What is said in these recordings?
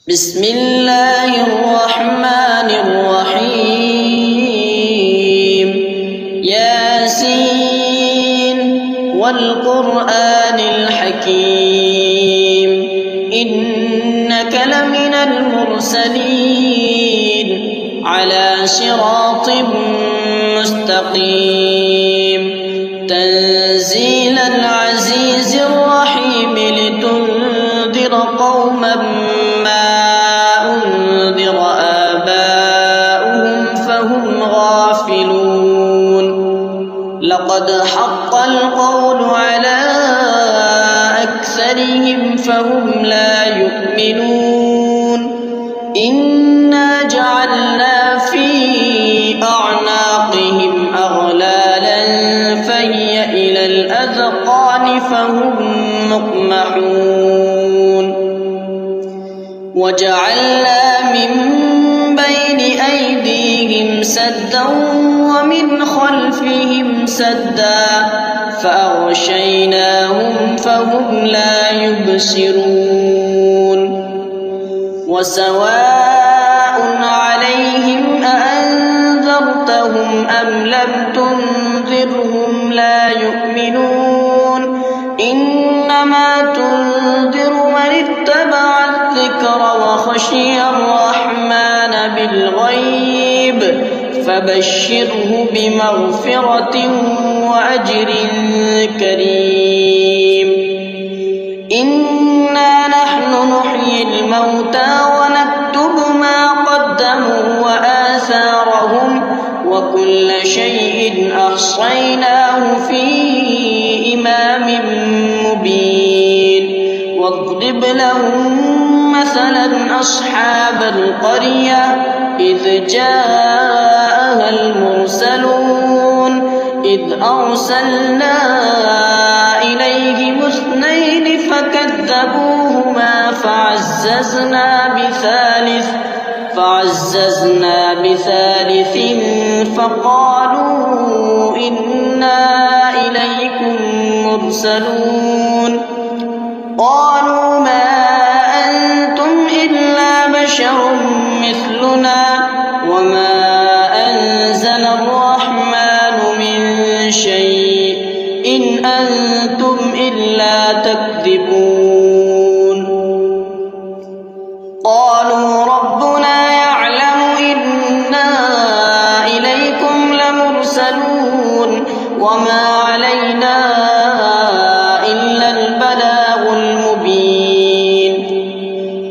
بسم الله الرحمن الرحيم ياسين والقرآن الحكيم إنك لمن المرسلين على صراط مستقيم تنزيل العزيز الرحيم لتنذر قوما ما أنذر آباؤهم فهم غافلون لقد حق القول على أكثرهم فهم لا يؤمنون إنا جعلنا في أعناقهم أغلالا فهي إلى الأذقان فهم مقمحون وجعلنا من بين أيديهم سدا ومن خلفهم سدا فأغشيناهم فهم لا يبصرون وسواء عليهم أأنذرتهم أم لم تنذرهم لا يؤمنون إنما تنذر من اتبع الذكر وخشي الرحمن بالغيب فبشره بمغفرة وأجر كريم إنا نحن نحيي الموتى ونكتب ما قدموا وآثارهم وكل شيء أحصيناه في إمام مبين واضرب لهم مثلا أصحاب القرية إذ جاءها المرسلون إذ أرسلنا إليهم اثنين فكذبوهما فعززنا بثالث فقالوا إنا إليكم مرسلون قالوا ما أنتم إلا بشر مثلنا وما أنزل الرحمن من شيء إن أنتم إلا تكذبون قالوا ربنا يعلم إنا إليكم لمرسلون وما علينا إلا البلاغ المبين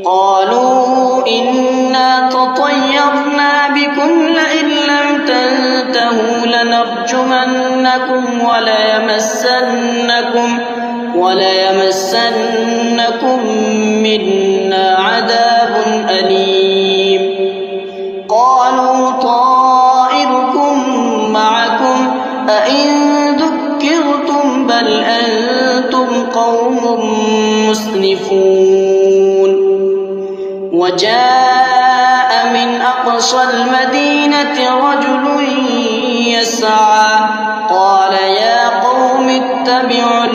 قالوا إنا تطيرنا بكم لئن لم تنتهوا لنرجمنكم وليمسنكم منا عذاب أليم قالوا طائركم معكم أئن ذكرتم بل أنتم قوم مسرفون وجاء من أقصى المدينة رجل يسعى قال يا قوم اتبعوا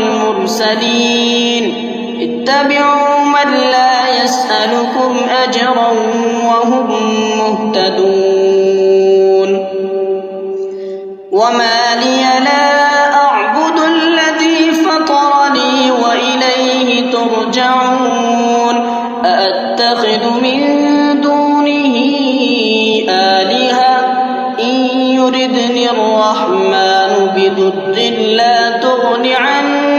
من لا يسألكم أجرا وهم مهتدون وما لي لا أعبد الذي فطرني وإليه ترجعون أأتخذ من دونه آلهة إن يردني الرحمن بضر لا تغن عني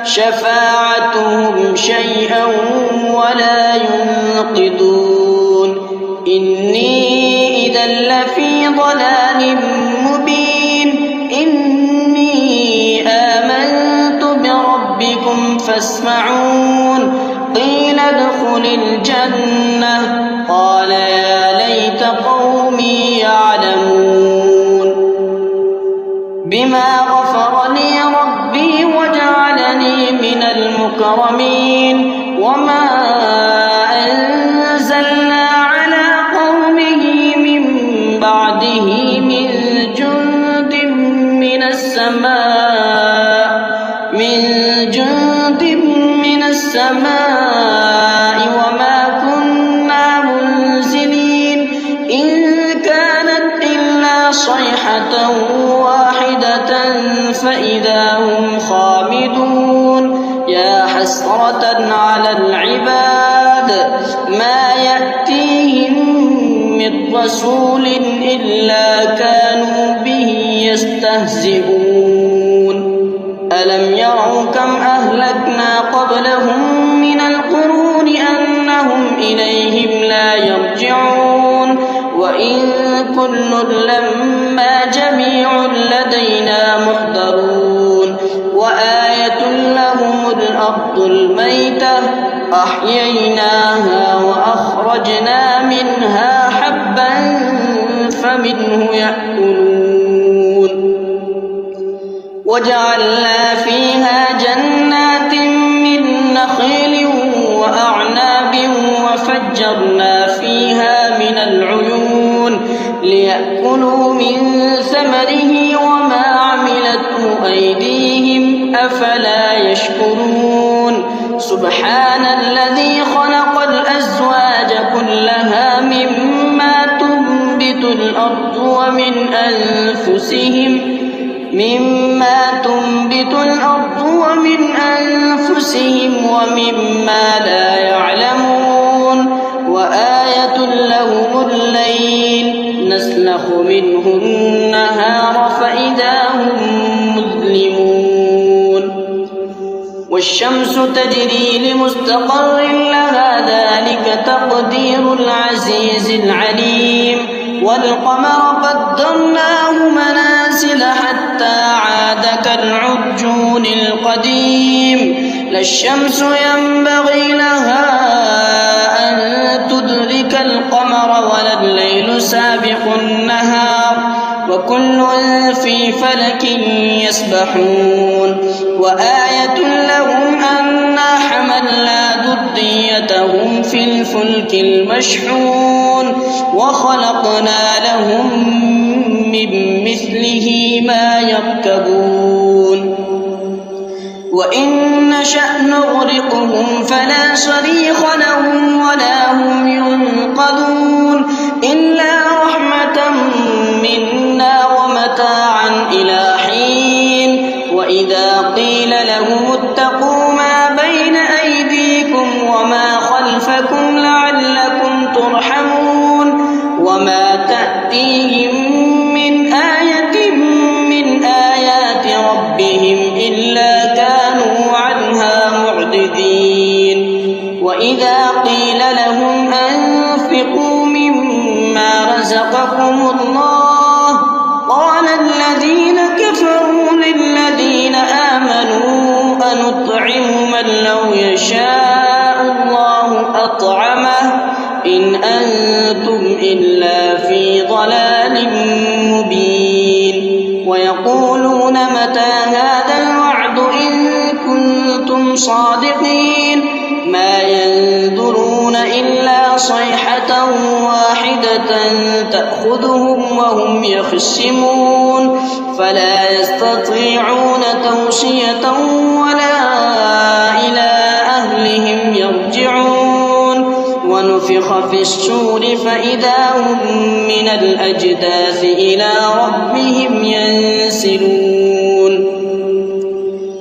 شفاعتهم شيئا ولا ينقذون إني إذا لفي ضلال مبين إني آمنت بربكم فاسمعون قيل ادخل الجنة قال يا ليت قومي يعلمون بما غفر لي ربي وجعلني من المكرمين وما أنزلنا على قومه من بعده من جند من السماء السماء وما كنا منزلين إن كانت إلا صيحة واحدة فإذا هم خامدون يا حسرة على العباد ما يأتيهم من رسول إلا كانوا به يستهزئون ألم يروا كم أهلكنا قبلهم من القرون أنهم إليهم لا يرجعون وإن كل لما جميع لدينا محضرون وآية لهم الأرض الميتة أحييناها وأخرجنا منها حبا فمنه يأكلون وجعلنا فيها جنات من نخيل وأعناب وفجرنا فيها من العيون ليأكلوا من ثمره وما عملته أيديهم أفلا يشكرون سبحان الذي خلق الأزواج كلها مما تنبت الأرض ومن أنفسهم ومما لا يعلمون وآية لهم الليل نسلخ منه النهار فإذا هم مظلمون والشمس تجري لمستقر لها ذلك تقدير العزيز العليم والقمر قدرناه منازل حتى عاد كالعرجون القديم لا الشمس ينبغي لها أن تدرك القمر ولا الليل سابق النهار وكل في فلك يسبحون وآية لهم أنا حملنا ذريتهم في الفلك المشحون وخلقنا لهم من مثله ما يركبون وإن نشأ نغرقهم فلا صريخ لهم ولا هم ينقذون إلا رحمة منا ومتاعا إلى حين وإذا قيل لهم اتقوا ما بين أيديكم وما خلفكم لعلكم ترحمون وما تأتيهم من آية من آيات ربهم إلا كانوا عنها معرضين وإذا قيل لهم أنفقوا مما رزقكم الله قال الذين كفروا للذين آمنوا أنطعم من لو يشاء الله أطعمه إن أنتم إلا في ضلال مبين ويقولون متى هذا الوعد إن كنتم صادقين ما ينظرون إلا صيحة واحدة تأخذهم وهم يخصمون فلا يستطيعون توصية ولا إلى أهلهم يرجعون ونفخ في الصور فإذا هم من الأجداث إلى ربهم ينسلون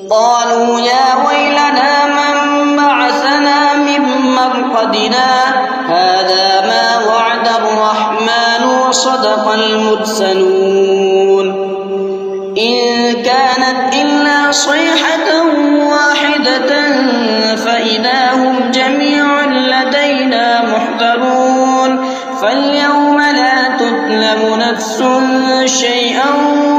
قالوا يا ويلنا من بعثنا من مرقدنا هذا ما وعد الرحمن وصدق المرسلون إن كانت إلا صيحة واحدة فإذا هم جميع لدينا محضرون فاليوم لا تظلم نفس شيئا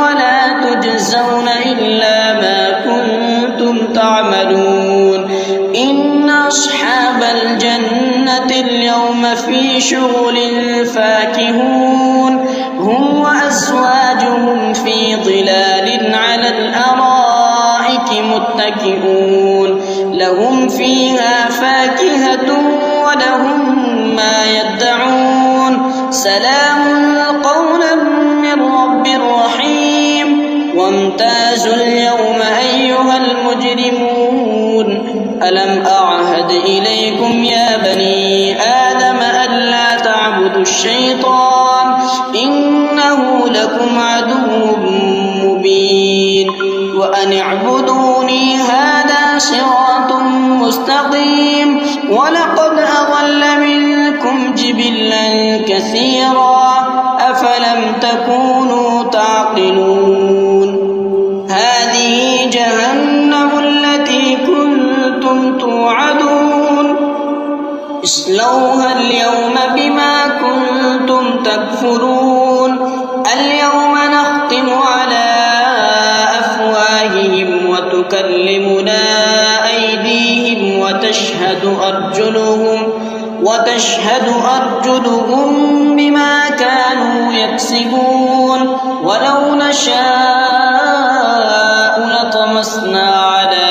ولا تجزون إلا ما كنتم تعملون إن أصحاب الجنة اليوم في شغل فاكهون هم وأزواجهم في ظلال على الأرائك متكئون لهم فيها فاكهة ولهم ما يدعون سلام قولا من رب رحيم وامتازوا اليوم أيها المجرمون ألم أعهد إليكم يا بني آدم ألا تعبدوا الشيطان إنه لكم عدو مبين وأن اعبدوني هذا صراط مستقيم ولقد أضل منكم جبلا كثيرا أفلم تكونوا تعقلون هذه جهنم التي كنتم توعدون اصلوها اليوم بما كنتم تكفرون اليوم نختم على أفواههم وتكلمنا أيديهم وتشهد أرجلهم بما كانوا يكسبون ولو نشاء لطمسنا على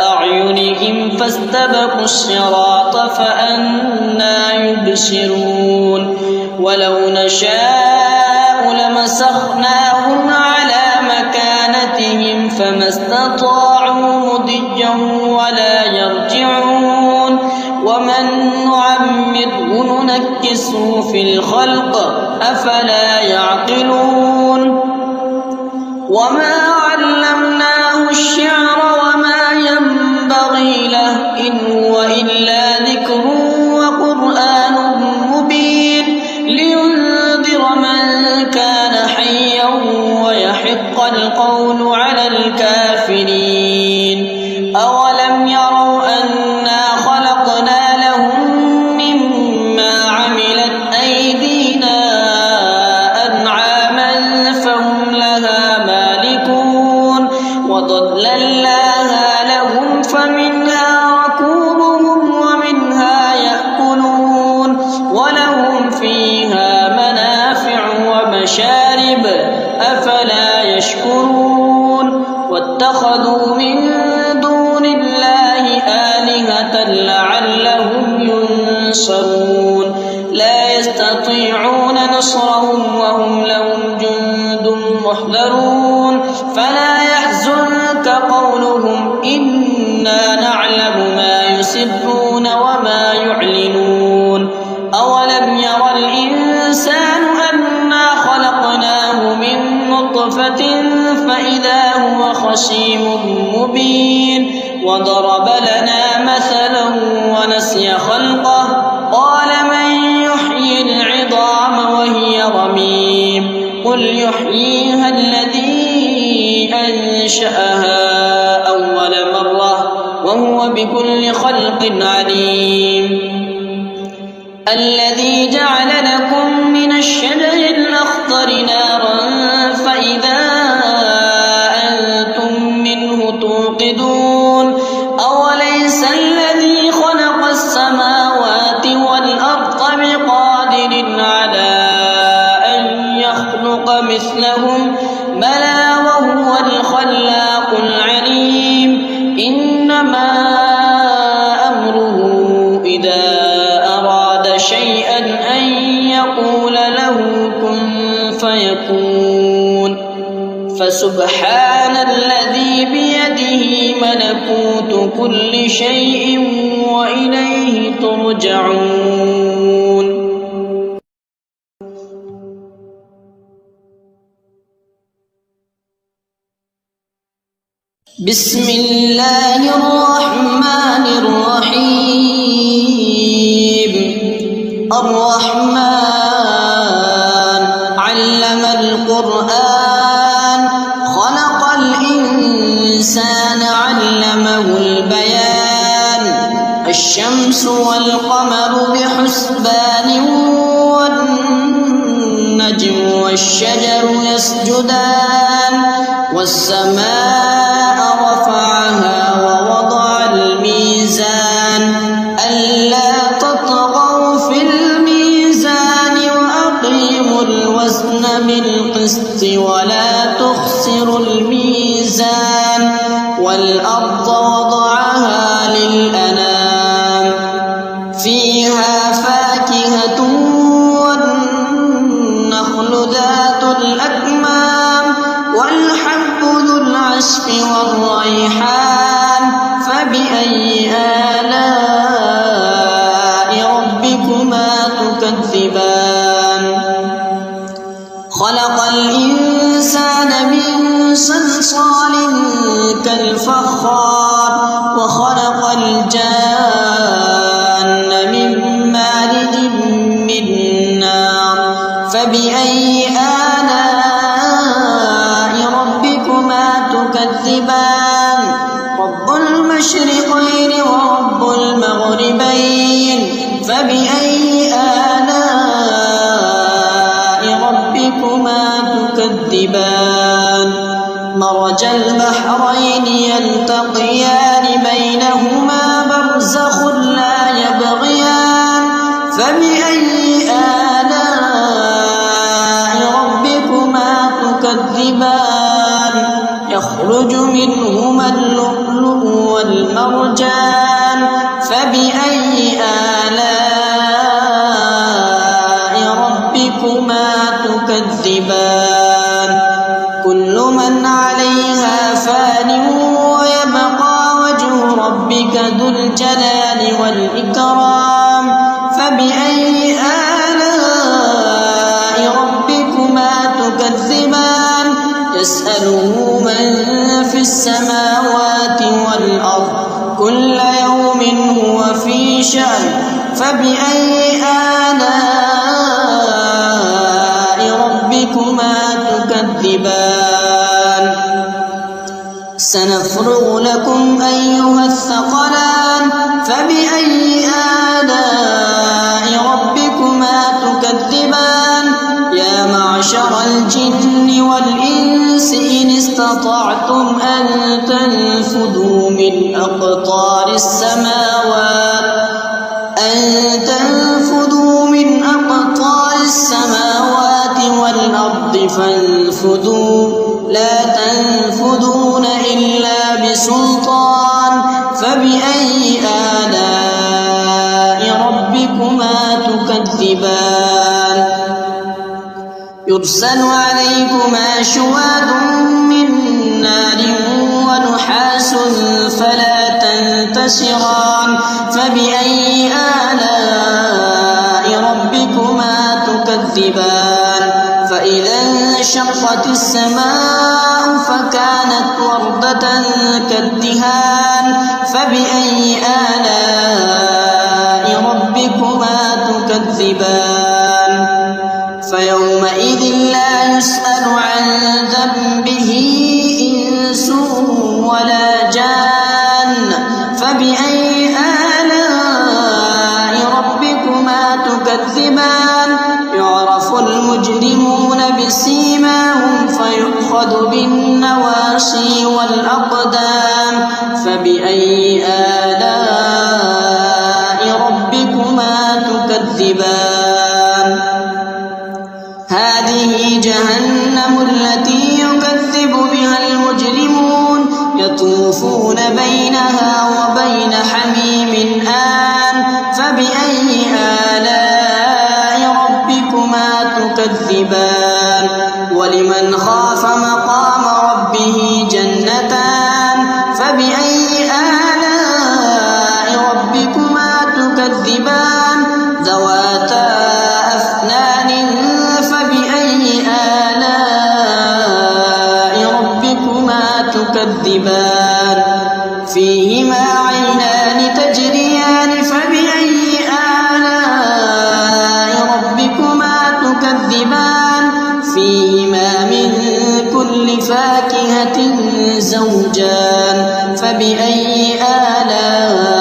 أعينهم فاستبقوا الصراط فأنى يبصرون ولو نشاء لمسخناهم على مكانتهم فما استطاعوا مضيا ولا يرجعون ومن نعمره ننكسه في الخلق أفلا يعقلون وما علمناه الشعر وما ينبغي له إن هو إلا ذكر وقرآن مبين لينذر من كان حيا ويحق القول على الكافرين أولم يروا أنا خلقنا لهم مما عملت أيدينا أنعاما فهم لها مالكون وضللناها لهم فمنها ركوبهم ومنها يأكلون ولهم فيها منافع ومشارب أفلا يشكرون واتخذوا من دون الله آلهة لعلهم ينصرون لا يستطيعون نصرهم وهم لهم جند محضرون فلا يحزنك قولهم إنا نعلم ما يسرون وما يعلنون أولم ير الإنسان أنا خلقناه من نطفة فإذا هو خصيم مبين وضرب لنا مثلا ونسي خلقه قال من يحيي العظام وهي رميم قل يحييها الذي أنشأها أول مرة وهو بكل خلق عليم الذي جعل لكم من الشجر الأخضر نارا فإذا أنتم منه توقدون أوليس الذي خلق السماوات والأرض بقادر على أن يخلق مثلهم بلى وهو الخلاق العليم إنما أمره إذا أراد شيئا أن يقول له كن فيكون فسبحان الذي بيده ملكوت كل شيء وإليه ترجعون بسم الله الرحمن الرحيم الرحمن علم القرآن خلق الإنسان علمه البيان الشمس والقمر بحسبان والنجم والشجر يسجدان والسماء رفعها ووضع الميزان ألا تطغوا في الميزان وأقيموا الوزن بالقسط ولا تخسروا الميزان والأرض وضعها للأنام فيها فاكهة والنخل ذات الأكمام والحب ذو العصف والريحان فبأي والجان من مارج من نار فبأي آلاء ربكما تكذبان رب المشرقين ورب المغربين فبأي آلاء ربكما تكذبان مرج البحرين يلتقيان بينهما برزخ لا يبغيان فبأي آلاء ربكما تكذبان يخرج منهما اللؤلؤ والمرجان فبأي آلاء ربكما تكذبان كل من عليها فان ويبقى وجه ربك ذو الجلال والإكرام فبأي آلاء ربكما تكذبان يسأله من في السماوات والأرض كل يوم هو في شأن فبأي آلاء ربكما تكذبان سنفرغ لكم أيها الثقلان فبأي آلاء ربكما تكذبان يا معشر الجن والإنس إن استطعتم أن تنفذوا من أقطار السماوات والأرض فانفذوا لا تنفذون إلا بسلطان فبأي آلاء ربكما تكذبان يرسل عليكما شواظ من نار ونحاس فلا تنتصران فبأي آلاء ربكما تكذبان فإذا انشقت السماء فكانت وردة كالدهان فبأي آلاء ربكما تكذبان فيومئذ لا يسأل عن ذنبه إنس ولا جان فبأي آلاء ربكما تكذبان يعرف المجرمون بسيماهم فيؤخذ بالنواصي والأقدام فبأي آلاء ربكما تكذبان هذه جهنم التي يكذب بها المجرمون يطوفون بينها وبين حميم آن فبأي آلاء ربكما تكذبان ولمن خاف مقام ربه جنتان فبأي آلاء ربكما تكذبان ذواتا أفنان فبأي آلاء ربكما تكذبان فيهما عينان تجريان فبأي آلاء ربكما تكذبان فيهما من كل فاكهة زوجان فبأي آلاء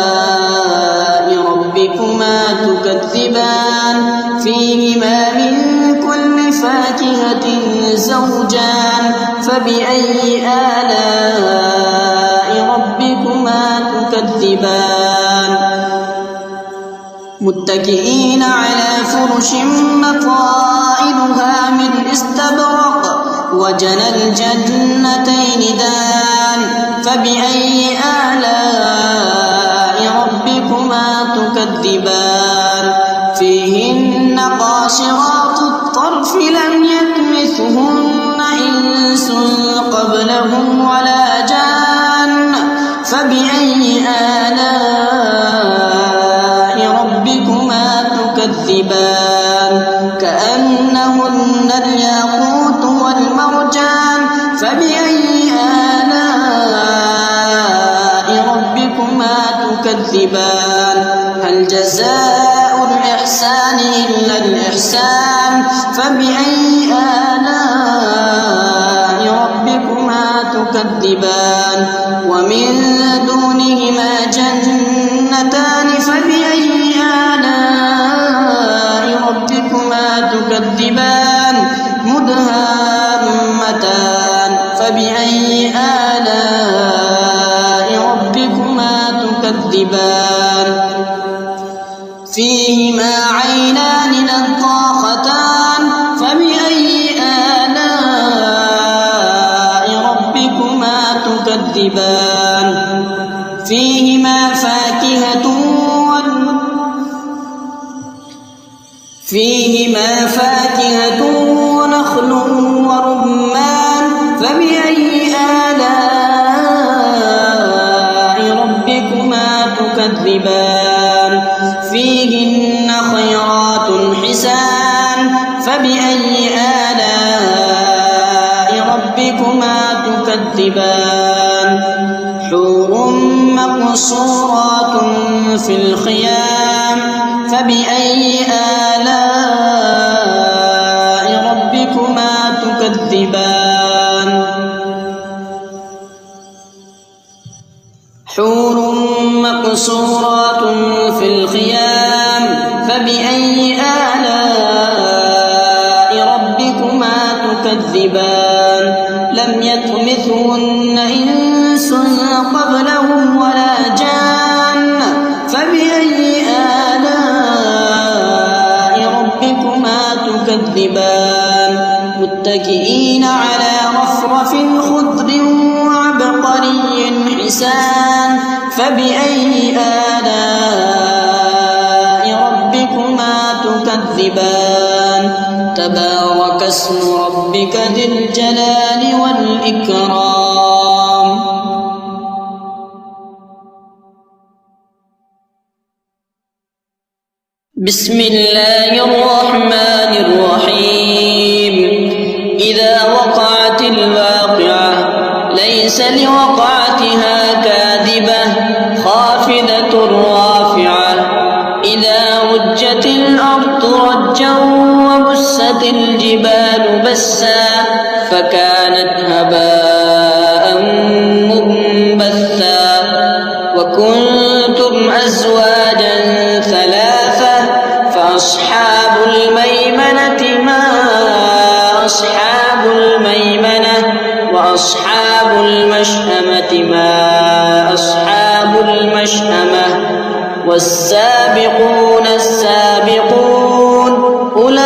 ربكما تكذبان فيهما من كل فاكهة زوجان فبأي آلاء ربكما تكذبان متكئين على فرش مقائدها من استبرق وجنى الجنتين دان فبأي آلاء ربكما تكذبان فيهن قاصرات الطرف لم يطمثهن إنس قبلهم ولا جان فبأي آلاء ربكما تكذبان كأنهن الياقوت والمرجان فبأي آلاء ربكما تكذبان تكذبان هل جزاء الإحسان إلا الإحسان فبأي آلاء ربكما تكذبان ومن دونهما جنتان فبأي آلاء ربكما تكذبان مدهامتان فبأي آلاء ربكما تكذبان فيهما عينان نضاختان فبأي آلاء ربكما تكذبان فيهما فاكهة ونخل ورمان فبأي آلاء ربكما تكذبان فيهن خيرات حسان فبأي آلاء ربكما تكذبان حور مقصورات في الخيام فبأي آلاء ربكما تكذبان حور مقصورات في الخيام فبأي آلاء ربكما تكذبان لم يطمثهن إنس قبلهم ولا جان فبأي آلاء ربكما تكذبان متكئين على رفرف خضر وعبقري حسان فبأي آلاء ربكما تكذبان تبارك اسم ربك ذي الجلال والإكرام بسم الله الرحمن الرحيم إذا وقعت الواقعة ليس لوقعتها كاذبة خافضة رافعة إذا رجت الأرض رجا وبست الجبال بسا فكانت هباء منبثا وكنتم أزواجا ثلاثة فأصحاب الميمنة ما أصحاب الميمنة وأصحاب المشأمة ما أصحاب المشأمة والسابقون السابقون أولئك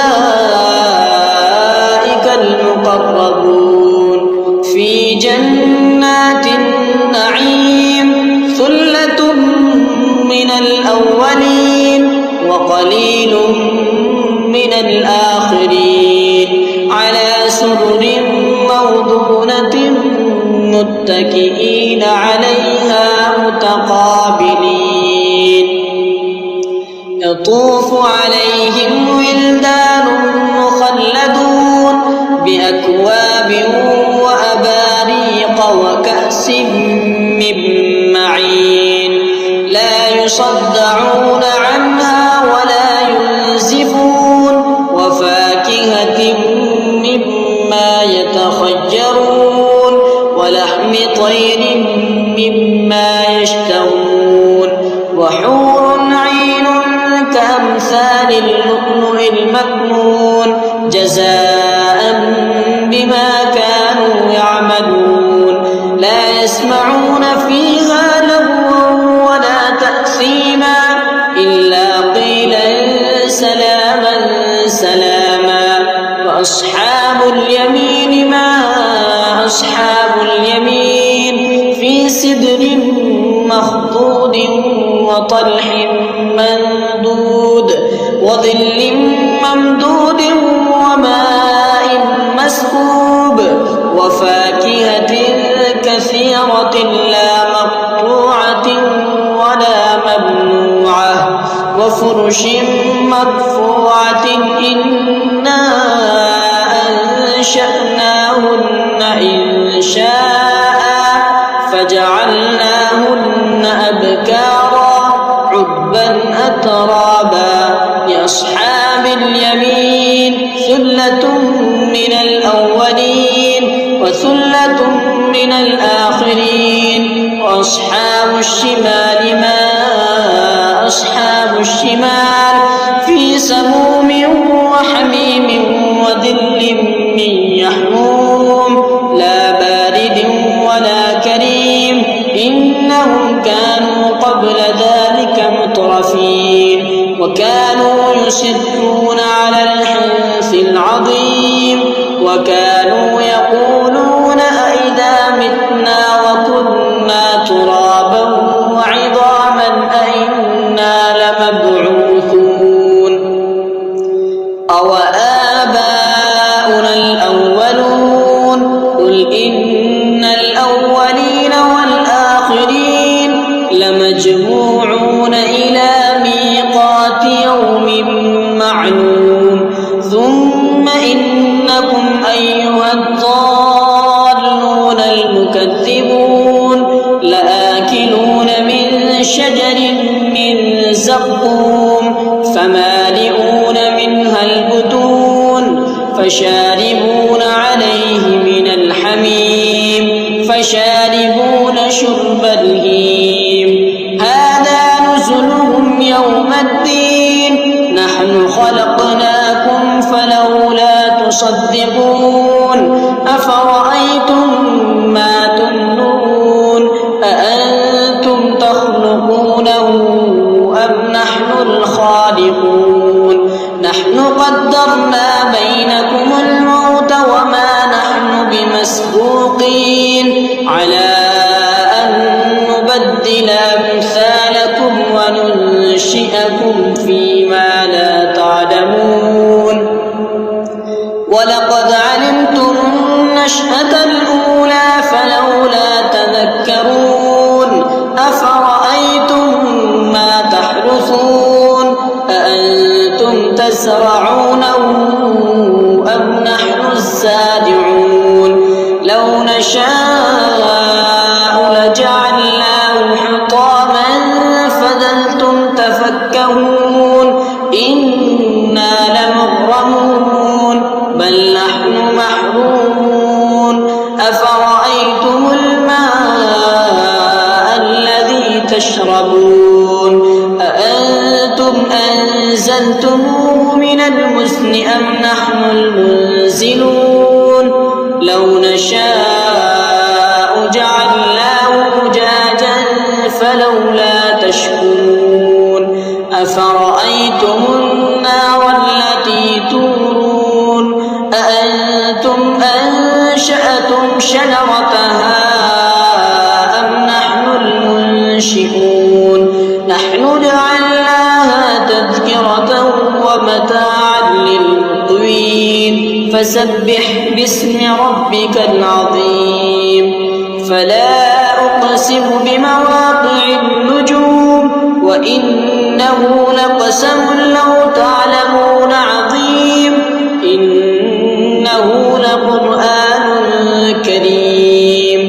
المقربون في جنات النعيم ثلة من الأولين وقليل من الآخرين على سرر موضونة متكئين عليها متقابلين يطوف عليهم ولدان مخلدون بأكواب وأباريق وكأس من معين لا يصدعون عنها ولا ينزفون وفاكهة مما يتخيرون ولحم طير مما يشتهون وحور عين كأمثال اللؤلؤ المكنون جزاء بما كانوا يعملون لا يسمعون فيها لغوا ولا تأثيما إلا قيلا سلاما سلاما وأصحاب اليمين ما أصحاب اليمين في سدر مخضود وطلح مندود وظل ممدود وماء مسكوب وفاكهة كثيرة لا مقطوعة ولا ممنوعة وفرش مرفوعة إنا أنشأناهن إنشاء فجعلناهن أبكارا أترابا لأصحاب اليمين ثلة من الأولين وثلة من الآخرين وأصحاب الشمال ما أصحاب الشمال في سموم وحميم وظل من يحموم لا بارد ولا كريم إنهم كانوا قبل ذلك مترفين وكانوا يصرون على الحنث العظيم وكانوا يقولون أئذا متنا وكنا ترابا وعظاما أئنا لمبعوثون أوآباؤنا الأولون قل إن الأولين والآخرين لمجموعون إلى ميقات يوم معلوم ثم إنكم أيها الضالون المكذبون لآكلون من شجر من زقوم فمالئون منها البطون فشاربون عليه من الحميم فشاربون شرب الهيم هذا نزلهم يوم الدين نحن خلقناكم فلولا تصدقون أفرأيتم ما تمنون أأنتم تخلقونه أم نحن الخالقون نحن قدرنا بينكم الموت وما نحن بمسبوقين على أن نبدل أمثالكم وننشئكم فيما لا تعلمون ولقد علمتم النشأة الأولى فلولا تذكرون أفرأيتم ما تحرثون أأنتم تزرعونه أم نحن الزارعون لو نشاء لجعلناه حطاما فظلتم تفكهون إنا لمغرمون بل نحن محرومون أفرأيتم الماء الذي تشربون أأنتم أنزلتموه من المزن أم نحن المنزلون لو نشاء جعلناه أجاجا فلولا تشكرون أفرأيتم النار التي تورون أأنتم أنشأتم شجرتها أم نحن المنشئون نحن جعلناها تذكرة ومتاعا للمقوين فسبح باسم ربك العظيم فلا أقسم بمواقع النجوم وإنه لقسم لو تعلمون عظيم إنه لقرآن كريم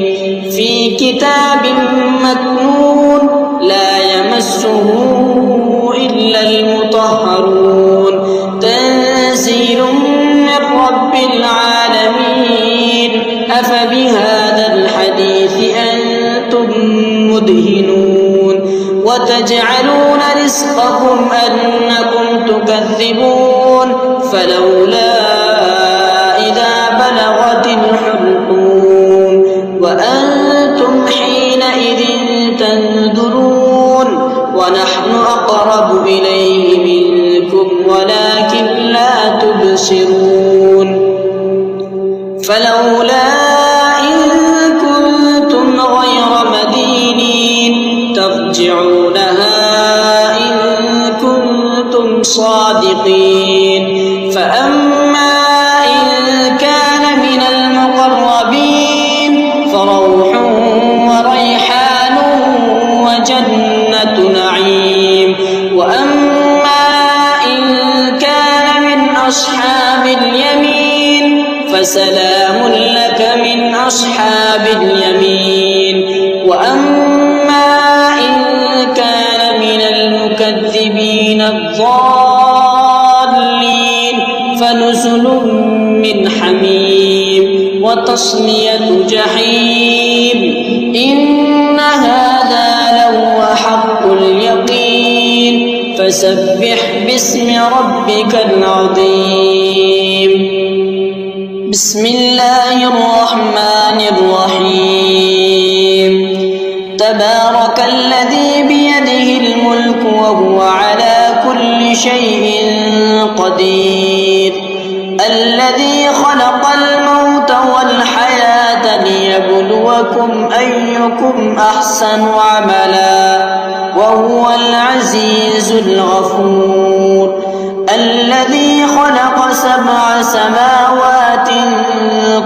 في كتاب مكنون لا يمسه إلا المطهرون تنزيل من رب العالمين أفبهذا الحديث أنتم مدهنون وتجعلون رزقكم أنكم تكذبون فلولا إذا بلغت الحلقوم وأنتم حينئذ تنظرون ونحن أقرب إليه منكم ولكن لا تبصرون فلولا إن كنتم غير مدينين ترجعونها إن كنتم صادقين فأما إن كان من المقربين فروح وريحان وجنة نعيم وأما إن كان من أصحاب اليمين فسلام لك من أصحاب اليمين وأما إن كان من المكذبين المكذبين الضالين فنزل من حميم وتصلية جحيم إن هذا لهو حق اليقين فسبح باسم ربك العظيم بسم الله الرحمن الرحيم تبارك الذي بيده الملك وهو على كل شيء قدير الذي خلق الموت والحياة ليبلوكم أيكم أحسن عملا وهو العزيز الغفور الذي خلق 7 سماوات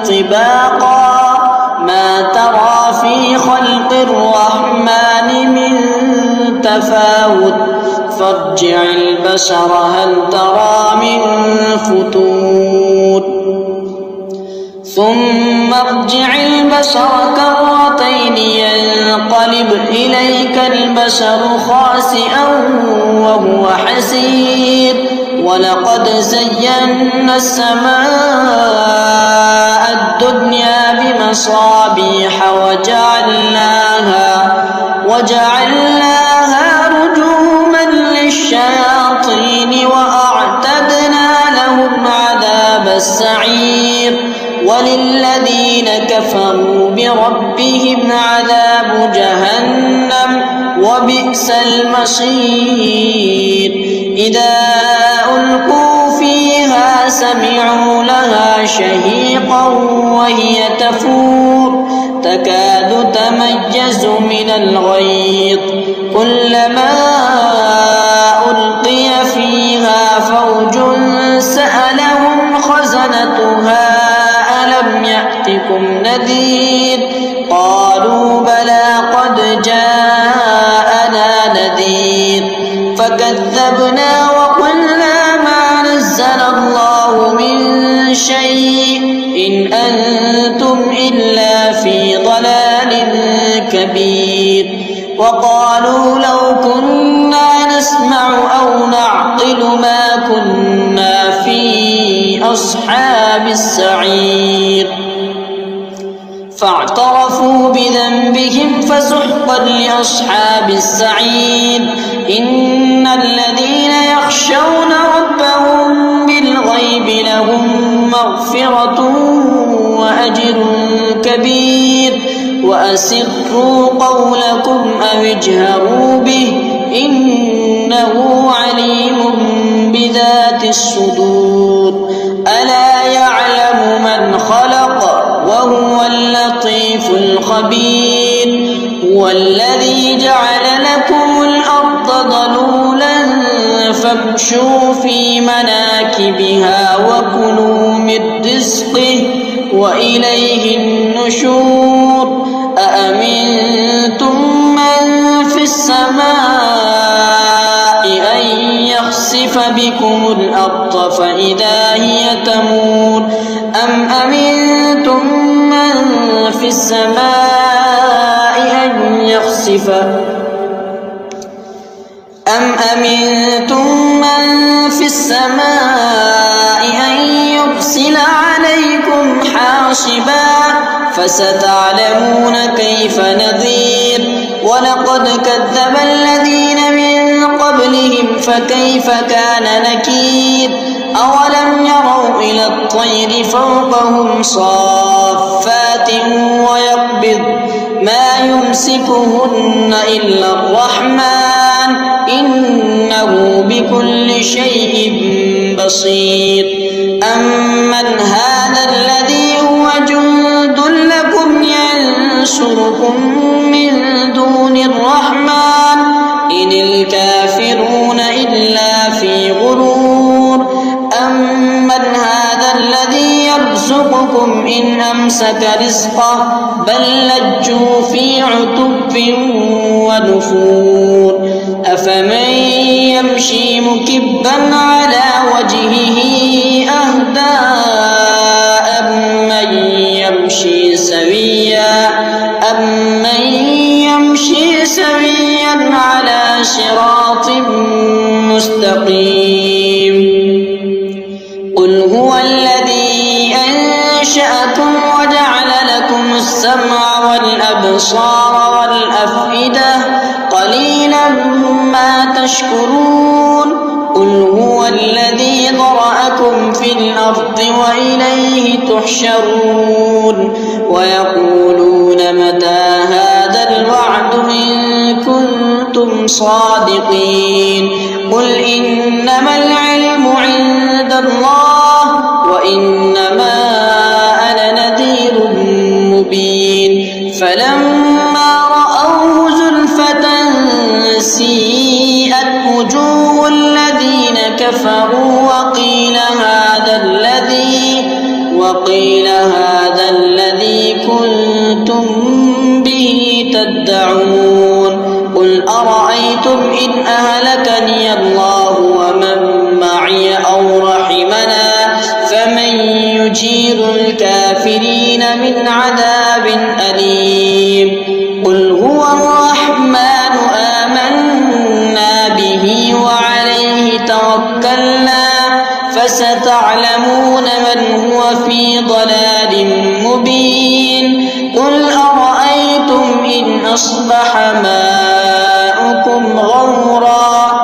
طباقا ما ترى في خلق الرحمن من تفاوت فارجع البصر هل ترى من فتور ثم ارجع البصر كرتين ينقلب إليك البصر خاسئا وهو حسير ولقد زينا السماء الدنيا بمصابيح وجعلناها رجوما للشياطين وأعتدنا لهم عذاب السعير وللذين كفروا بربهم عذاب جهنم وبئس المصير إذا ألقوا فيها سمعوا لها شهيقا وهي تفور تكاد تميز من الغيظ كلما ألقي فيها فوج سألهم خزنتها ألم يأتكم نذير قالوا بلى قد جاءنا نذير فكذبنا وقلنا ما نزل الله من شيء إن أنتم إلا في ضلال كبير وقالوا لو كنا نسمع أو نعقل ما كنا في أصحاب السعير فاعترفوا بذنبهم فسحقا لأصحاب السعير إن الذين يخشون ربهم بالغيب لهم مغفرة وأجر كبير وأسروا قولكم أو اجهروا به إنه عليم بذات الصدور ألا يعلم من خلق وهو اللطيف الخبير هو الذي جعل لكم الأرض ذلولا فامشوا في مناكبها وكلوا من رزقه وإليه النشور أأمنتم من في السماء أن يخسف بكم الأرض فإذا هي تمور أم أمنتم من في السماء أن يخسف أن يرسل عليكم حاصبا فستعلمون كيف نذير ولقد كذب الذين من قبلهم فكيف كان نكير أولم يروا إلى الطير فوقهم صافات ويقبض ما يمسكهن إلا الرحمن إنه بكل شيء بصير أمن هذا الذي هو جند لكم ينصركم من دون الرحمن إن الكافرون إلا في غرور أمن هذا الذي يرزقكم إن أمسك رزقه بل لجوا في عتب ونفور أفمن يمشي مكبا على وجهه أهدى أمن يمشي سويا على صراط مستقيم قل هو الذي أنشأكم وجعل لكم السمع والأبصار والأفئدة قليلا ما تشكرون قل هو الذي ذرأكم في الأرض وإليه تحشرون ويقولون متى هذا الوعد إن كنتم صادقين قل إنما العلم عند الله وإنما أنا نذير مبين فلما رأوه زلفة سيئت وجوه الذين كفروا وقيل هذا الذي كنتم به تدعون قل أرأيتم إن أهلكني الله ومن معي أو رحمنا فمن يجير الكافرين من عذاب أليم قل هو الرحمن آمنا به وعليه توكلنا فستعلمون من هو في ضلال مبين قل أرأيتم إن أصبح ماؤكم غورا